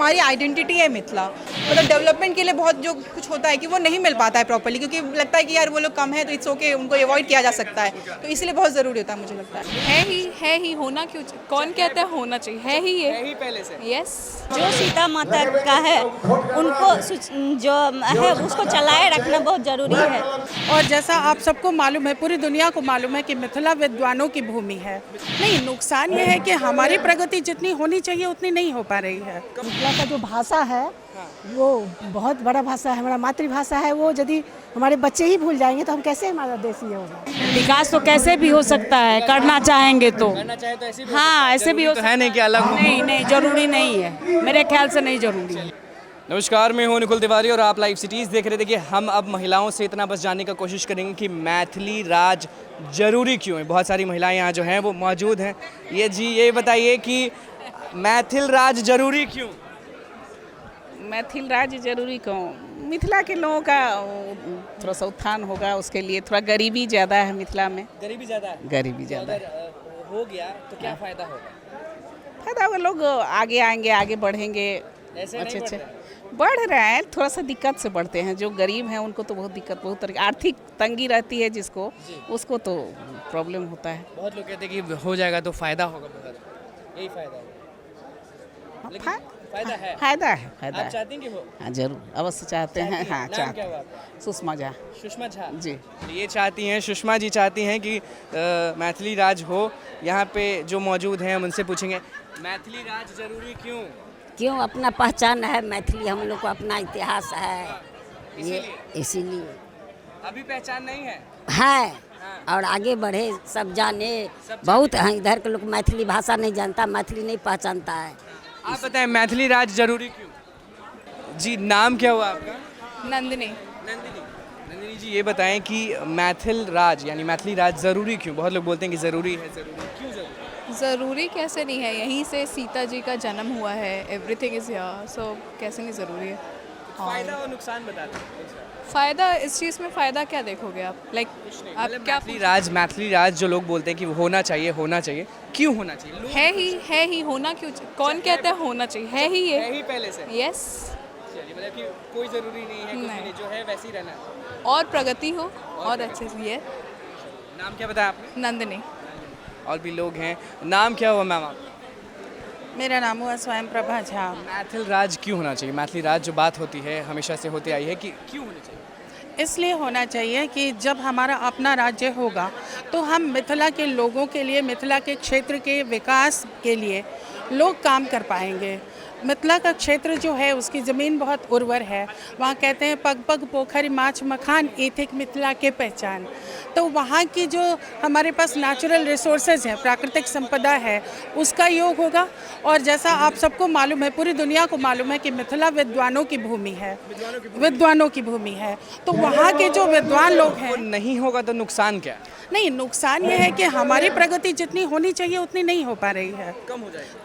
हमारी आइडेंटिटी है मिथिला। मतलब डेवलपमेंट के लिए बहुत जो कुछ होता है कि वो नहीं मिल पाता है प्रॉपर्ली, क्योंकि लगता है कि यार वो लोग कम है तो इट्स ओके, उनको अवॉइड किया जा सकता है, तो इसलिए बहुत ज़रूरी होता है मुझे लगता है। है ही होना क्यों कौन कहता है होना चाहिए, है ही ये, है ही पहले से। यस। जो सीता माता का है उनको जो है उसको चलाए रखना बहुत ज़रूरी है। और जैसा आप सबको मालूम है, पूरी दुनिया को मालूम है कि मिथिला विद्वानों की भूमि है। नहीं, नुकसान ये है कि हमारी प्रगति जितनी होनी चाहिए उतनी नहीं हो पा रही है। मिथिला का जो भाषा है वो बहुत बड़ा भाषा है, हमारा मातृभाषा है। वो यदि हमारे बच्चे ही भूल जाएंगे तो हम कैसे हमारा देश ये होगा। विकास तो कैसे भी हो सकता है, करना चाहेंगे तो। करना चाहे तो ऐसे भी हाँ, ऐसे भी हो तो है नहीं कि अलग हो। नहीं नहीं, जरूरी नहीं है, मेरे ख्याल से नहीं जरूरी है। नमस्कार, मैं हूं निकुल तिवारी और आप लाइव सिटीज़ देख रहे थे। कि हम अब महिलाओं से इतना बस जानने का कोशिश करेंगे कि मैथिली राज जरूरी क्यों है। बहुत सारी महिलाएं यहाँ जो हैं वो मौजूद हैं। ये बताइए कि मैथिल राज जरूरी क्यों? मैथिल राज्य जरूरी क्यों? मिथिला के लोगों का थोड़ा सा उत्थान होगा, उसके लिए थोड़ा गरीबी ज़्यादा है मिथिला में। गरीबी ज़्यादा है। गरीबी ज़्यादा है। अगर हो गया तो क्या फ़ायदा होगा? फायदा होगा, लोग आगे आएंगे, आगे बढ़ेंगे। ऐसे नहीं अच्छे बढ़ रहे हैं, थोड़ा सा दिक्कत से बढ़ते हैं। जो गरीब हैं उनको तो बहुत दिक्कत, बहुत तरह आर्थिक तंगी रहती है जिसको, उसको तो प्रॉब्लम होता है। बहुत लोग कहते हैं कि हो जाएगा तो फ़ायदा होगा, बहुत यही फ़ायदा है। लेकिन फ़ायदा है, फायदा है, फायदा आप है। चाहती हैं कि हो? हाँ जरूर, अवश्य चाहते हैं। हाँ नाम चाहते क्या हुआ हैं। आपका? सुषमा झा सुषमा झा जी। ये चाहती हैं, सुषमा जी चाहती हैं कि मैथिली राज हो। यहाँ पे जो मौजूद हैं हम उनसे पूछेंगे मैथिली राज जरूरी क्यों? क्यों? अपना पहचान है मैथिली, हम लोग को अपना इतिहास है, ये इसीलिए अभी पहचान नहीं है। है। और आगे बढ़े, सब जाने। बहुत हैं इधर के लोग मैथिली भाषा नहीं जानता, मैथिली नहीं पहचानता है। आप बताएं मैथिली राज जरूरी क्यों? जी, नाम क्या हुआ आपका? नंदिनी। नंदिनी जी, ये बताएं कि मैथिल राज यानी मैथिली राज ज़रूरी क्यों? बहुत लोग बोलते हैं कि ज़रूरी है, ज़रूरी क्यों ज़रूरी? ज़रूरी कैसे नहीं है, यहीं से सीता जी का जन्म हुआ है, एवरीथिंग इज़ हियर, सो कैसे नहीं ज़रूरी है। फ़ायदा और नुकसान बताते हैं। फ़ायदा, इस चीज़ में फ़ायदा क्या देखोगे आप? लाइक आप मतलब क्या मैथिली राज जो लोग बोलते हैं कि वो होना चाहिए, क्यों होना चाहिए? है ही होना क्यों कौन कहता है होना चाहिए, है ही ये, है ही पहले से। यस। चलिए, मतलब कि कोई ज़रूरी नहीं है, कुछ भी नहीं। नहीं, जो है वैसे ही रहना है। और प्रगति हो और अच्छे से। ये नाम क्या बताया आपने? नंदिनी। और भी लोग हैं। नाम क्या हुआ मैम आपका? मेरा नाम हुआ स्वयं प्रभा झा। मैथिल राज क्यों होना चाहिए? मैथिली राज जो बात होती है हमेशा से होती आई है कि क्यों होनी चाहिए? इसलिए होना चाहिए कि जब हमारा अपना राज्य होगा तो हम मिथिला के लोगों के लिए, मिथिला के क्षेत्र के विकास के लिए लोग काम कर पाएंगे। मिथिला का क्षेत्र जो है उसकी ज़मीन बहुत उर्वर है। वहाँ कहते हैं पग पग पोखरी माछ मखान, एथिक मिथिला के पहचान। तो वहाँ की जो हमारे पास नेचुरल रिसोर्सेज हैं, प्राकृतिक संपदा है, उसका योग होगा। और जैसा आप सबको मालूम है, पूरी दुनिया को मालूम है कि मिथिला विद्वानों की भूमि है, विद्वानों की भूमि है। तो वहाँ के जो विद्वान लोग हैं, वो नहीं होगा तो नुकसान क्या? नहीं, नुकसान ये है कि हमारी प्रगति जितनी होनी चाहिए उतनी नहीं हो पा रही है,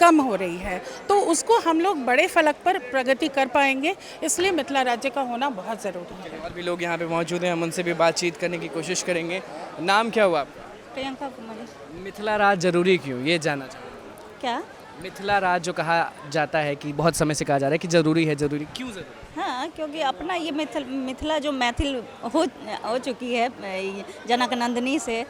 कम हो रही है। तो उसको हम लोग बड़े फलक पर प्रगति कर पाएंगे, इसलिए मिथिला राज्य का होना बहुत ज़रूरी है। और भी लोग यहाँ पे मौजूद हैं, हम उनसे भी बातचीत करने की कोशिश करेंगे। नाम क्या हुआ आपका? प्रियंका कुमारी। मिथिला राज जरूरी क्यों, ये जानना चाहूँगा। क्या? मिथिला राज जो कहा जाता है कि बहुत समय से कहा जा रहा है कि जरूरी है, जरूरी क्यों जरूरी? हाँ, क्योंकि अपना ये मिथिला जो मैथिल हो चुकी है जनक नंदिनी से,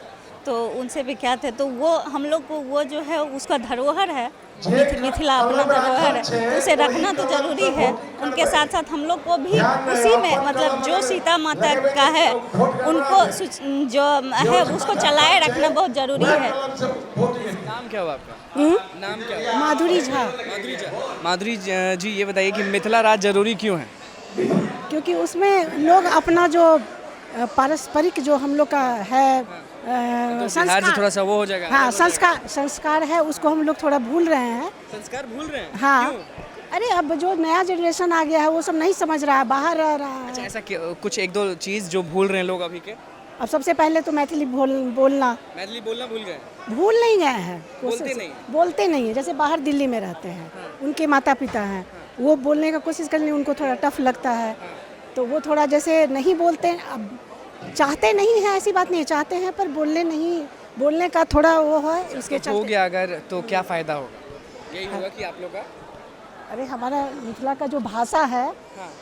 तो उनसे विख्यात है। तो वो हम लोग को वो जो है उसका धरोहर है, मिथिला अपना धरोहर है, तो उसे रखना तो जरूरी है। उनके साथ साथ हम लोग को भी उसी में, मतलब जो सीता माता का है उनको जो है उसको चलाए रखना बहुत जरूरी है। नाम क्या हुआ आपका? नाम क्या हुआ? माधुरी झा। माधुरी जी, ये बताइए कि मिथिला राज जरूरी क्यों है? क्योंकि उसमें लोग अपना जो पारस्परिक जो हम लोग का है तो बिहार से थोड़ा सा वो हो जाएगा। हाँ, संस्कार है, उसको हम लोग थोड़ा भूल रहे हैं। संस्कार भूल रहे हैं? हाँ। क्यों? अरे अब जो नया जनरेशन आ गया है वो सब नहीं समझ रहा है, बाहर रह रहा है। अच्छा, ऐसा कुछ एक दो चीज़ जो भूल रहे हैं लोग अभी के? अब सबसे पहले तो मैथिली बोलना मैथिली बोलना भूल गए? भूल नहीं गए हैं, बोलते नहीं है। जैसे बाहर दिल्ली में रहते हैं, उनके माता पिता हैं, वो बोलने का कोशिश करने उनको थोड़ा टफ लगता है, तो वो थोड़ा जैसे नहीं बोलते हैं। अब चाहते नहीं है, ऐसी बात नहीं है, चाहते हैं पर बोलने का थोड़ा वो है, उसके तो हो गया अगर तो क्या फ़ायदा होगा? यही होगा कि आप लोग का अरे हमारा मिथिला का जो भाषा है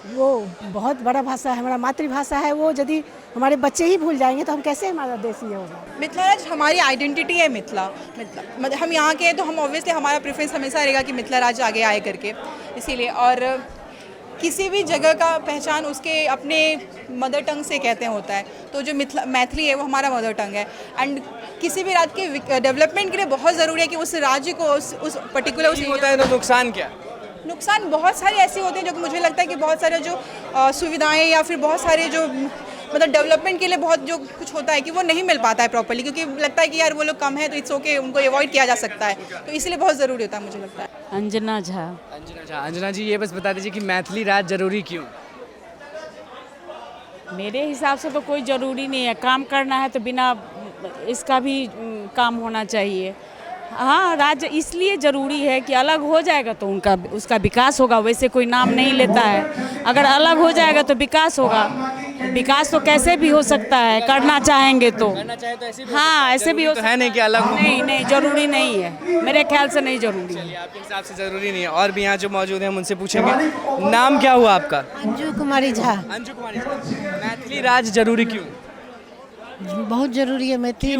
वो बहुत बड़ा भाषा है, हमारा मातृभाषा है। वो यदि हमारे बच्चे ही भूल जाएंगे तो हम कैसे हमारा देश ये होगा। मिथिला राज हमारी आइडेंटिटी है। मिथिला मतलब हम यहाँ के हैं तो हम ऑब्वियसली हमारा प्रेफरेंस हमेशा रहेगा कि मिथिला राज आगे आए करके, इसीलिए। और किसी भी जगह का पहचान उसके अपने मदर टंग से कहते हैं होता है, तो जो मैथिली है वो हमारा मदर टंग है। एंड किसी भी राज्य के डेवलपमेंट के लिए बहुत ज़रूरी है कि उस राज्य को उस पर्टिकुलर उस होता है तो नुकसान क्या? नुकसान बहुत सारे ऐसे होते हैं जो मुझे लगता है कि बहुत सारे जो सुविधाएं या फिर बहुत सारे जो मतलब डेवलपमेंट के लिए बहुत जो कुछ होता है कि वो नहीं मिल पाता है प्रॉपर्ली, क्योंकि लगता है कि यार वो लोग कम है तो इट्स ओके, उनको अवॉइड किया जा सकता है, तो इसलिए बहुत ज़रूरी होता है मुझे लगता है। अंजना झा। अंजना झा, अंजना जी ये बस बता दीजिए कि मैथिली राज जरूरी क्यों? मेरे हिसाब से तो कोई ज़रूरी नहीं है, काम करना है तो बिना इसका भी काम होना चाहिए। हाँ, राज्य इसलिए ज़रूरी है कि अलग हो जाएगा तो उसका विकास होगा, वैसे कोई नाम नहीं लेता है। अगर अलग हो जाएगा तो विकास होगा। विकास तो कैसे भी हो सकता है, करना चाहेंगे तो। करना चाहे तो ऐसे भी हाँ, ऐसे भी हो तो है नहीं कि अलग हो। नहीं, ज़रूरी नहीं है, मेरे ख्याल से नहीं ज़रूरी है। आपके हिसाब से ज़रूरी नहीं है। और भी यहाँ जो मौजूद हैं हम उनसे पूछेंगे। नाम क्या हुआ आपका? अंजू कुमारी झा। अंजू कुमारी झा। मैथिली राज जरूरी क्यों? बहुत ज़रूरी है मैथिली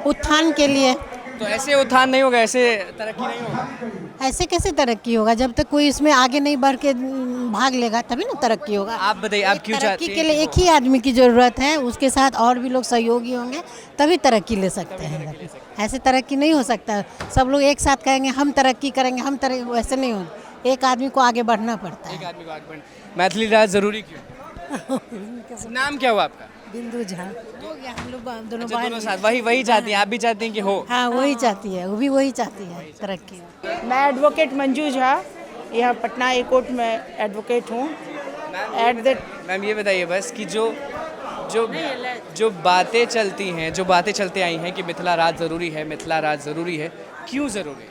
उत्थान के लिए। तो ऐसे उत्थान नहीं होगा, ऐसे तरक्की नहीं होगा। ऐसे कैसे तरक्की होगा? जब तक कोई इसमें आगे नहीं बढ़ के भाग लेगा तभी ना तरक्की होगा। आप बताइए, आप क्यों चाहते तरक्की के लिए एक ही आदमी की ज़रूरत है, उसके साथ और भी लोग सहयोगी होंगे तभी तरक्की ले सकते हैं। ऐसे तरक्की नहीं हो सकता। सब लोग एक साथ कहेंगे हम तरक्की करेंगे, वैसे नहीं होगा। एक आदमी को आगे बढ़ना पड़ता है। एक आदमी को आगे बढ़ना। मैथिली राज जरूरी क्यों? नाम क्या हुआ आपका? बिंदु झा। हो गया, हम लोग दोनों अच्छा, दोनों साथ वही चाहती हैं, आप भी चाहती हैं कि हो? हाँ, वही चाहती है, वो भी वही चाहती है तरक्की। मैं एडवोकेट मंजू झा, यहाँ पटना हाई कोर्ट में एडवोकेट हूँ। मैम ये बताइए बस कि जो बातें चलती हैं, जो बातें चलते आई हैं कि मिथिला राज ज़रूरी है, मिथिला राज ज़रूरी है, क्यों ज़रूरी है?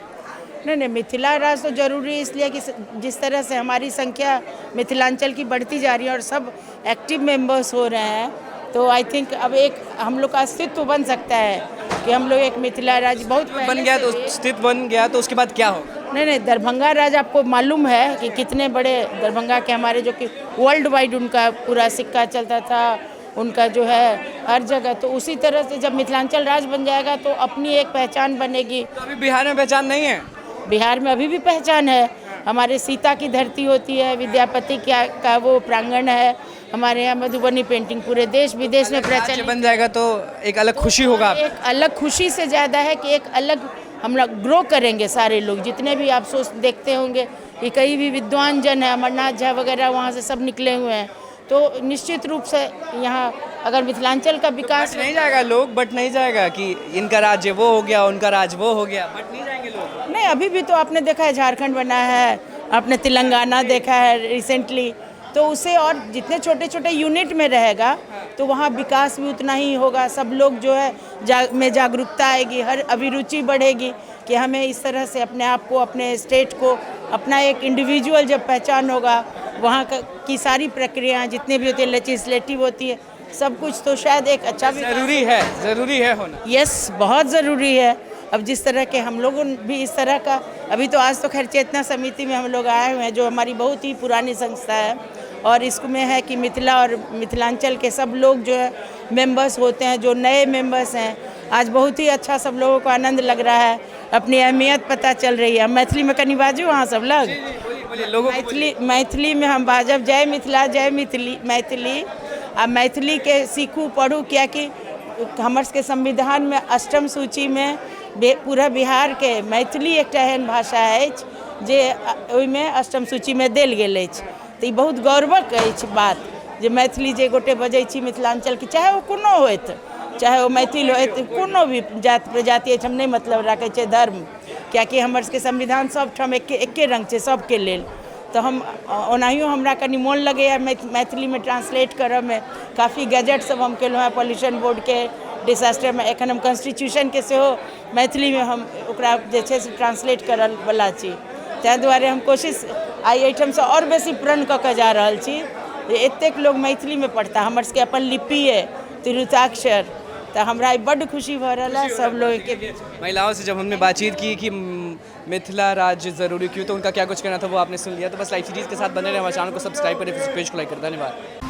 नहीं, मिथिला राज तो जरूरी है इसलिए कि जिस तरह से हमारी संख्या मिथिलांचल की बढ़ती जा रही है और सब एक्टिव मेंबर्स हो रहे हैं, तो आई थिंक अब एक हम लोग का अस्तित्व बन सकता है कि हम लोग एक मिथिला राज बहुत बन गया तो अस्तित्व बन गया तो उसके बाद क्या होगा? नहीं, दरभंगा राज आपको मालूम है कि कितने बड़े दरभंगा के हमारे जो कि वर्ल्ड वाइड उनका पूरा सिक्का चलता था, उनका जो है हर जगह। तो उसी तरह से जब मिथिलांचल राज बन जाएगा तो अपनी एक पहचान बनेगी। तो अभी बिहार में पहचान नहीं है? बिहार में अभी भी पहचान है। हमारे सीता की धरती होती है, विद्यापति का वो प्रांगण है, हमारे यहाँ मधुबनी पेंटिंग पूरे देश विदेश में प्रचलित बन जाएगा तो एक अलग खुशी होगा। एक अलग खुशी से ज़्यादा है कि एक अलग हम लोग ग्रो करेंगे। सारे लोग जितने भी आप देखते होंगे कि कई भी विद्वान जन है, अमरनाथ झा वगैरह वहाँ से सब निकले हुए हैं, तो निश्चित रूप से यहाँ अगर मिथिलांचल का विकास नहीं जाएगा, लोग बट नहीं जाएगा कि इनका राज्य वो हो गया, उनका राज वो हो गया, बट नहीं जाएंगे लोग। नहीं, अभी भी तो आपने देखा है झारखंड बना है, आपने तेलंगाना देखा है रिसेंटली, तो उसे और जितने छोटे छोटे यूनिट में रहेगा तो वहाँ विकास भी उतना ही होगा। सब लोग जो है में जागरूकता आएगी, हर अभिरुचि बढ़ेगी कि हमें इस तरह से अपने आप को, अपने स्टेट को, अपना एक इंडिविजुअल जब पहचान होगा, वहाँ की सारी प्रक्रियाएं जितने भी होती है, लेजिस्लेटिव होती है, सब कुछ, तो शायद एक अच्छा ज़रूरी है होना। यस, बहुत ज़रूरी है। अब जिस तरह के हम लोग भी इस तरह का, अभी तो आज तो खैर चेतना समिति में हम लोग आए हुए हैं जो हमारी बहुत ही पुरानी संस्था है, और इसमें है कि मिथिला और मिथिलांचल के सब लोग जो है मेंबर्स होते हैं, जो नए मेंबर्स हैं। आज बहुत ही अच्छा सब लोगों को आनंद लग रहा है, अपनी अहमियत पता चल रही है। मैथिली में कनी बाजू वहाँ सब लोग मैथिली में हम बाजब जय मिथिला, जय मैथिली आ मैथिली के सीखू पढ़ू, क्या कि हमर के संविधान में 8म सूची में पूरा बिहार के मैथिली एक एहन भाषा अछि जे ओहिमे 8म सूची में देल गेल अछि। तो ये बहुत गौरवक अछि बात जे मैथिली जे गोटे बजै छी मिथिलांचल की, चाहे वो कोनो होइत, चाहे वो मैथिल होइत, कोनो भी जात प्रजाति अछि, हम नहीं मतलब रखे छे धर्म, कियाकि हमर के संविधान सब ठाम एके रंग छे सबके लेल। तो हम ओनाहियो हमरा कनी मोन लगैया मैथिली में ट्रांसलेट करब में। काफ़ी गैजेट सब हम केलहुँ हैं पॉल्यूशन बोर्ड के, डिसास्टर में। एखन हम कॉन्स्टिट्यूशन के सेहो मैथिली में हम ओकरा जे छै से ट्रांसलेट करल वाला छी। तै दुआरे हम कोशिश आई एहिठाम से और बेसी प्रण कऽ के जा रहल छी जे एतेक लोग मैथिली में पढ़ता। हमर सबके अपन लिपि है, तिरुताक्षर, तो हमरा बड़ खुशी हो रहा है सब लोग के बीच। महिलाओं से जब हमने बातचीत की कि मिथिला राज्य ज़रूरी क्यों, तो उनका क्या कुछ कहना था वो आपने सुन लिया। तो बस लाइव सीरीज़ के साथ बने रहे, हमारे चैनल को सब्सक्राइब करें, पेज को लाइक करें। धन्यवाद।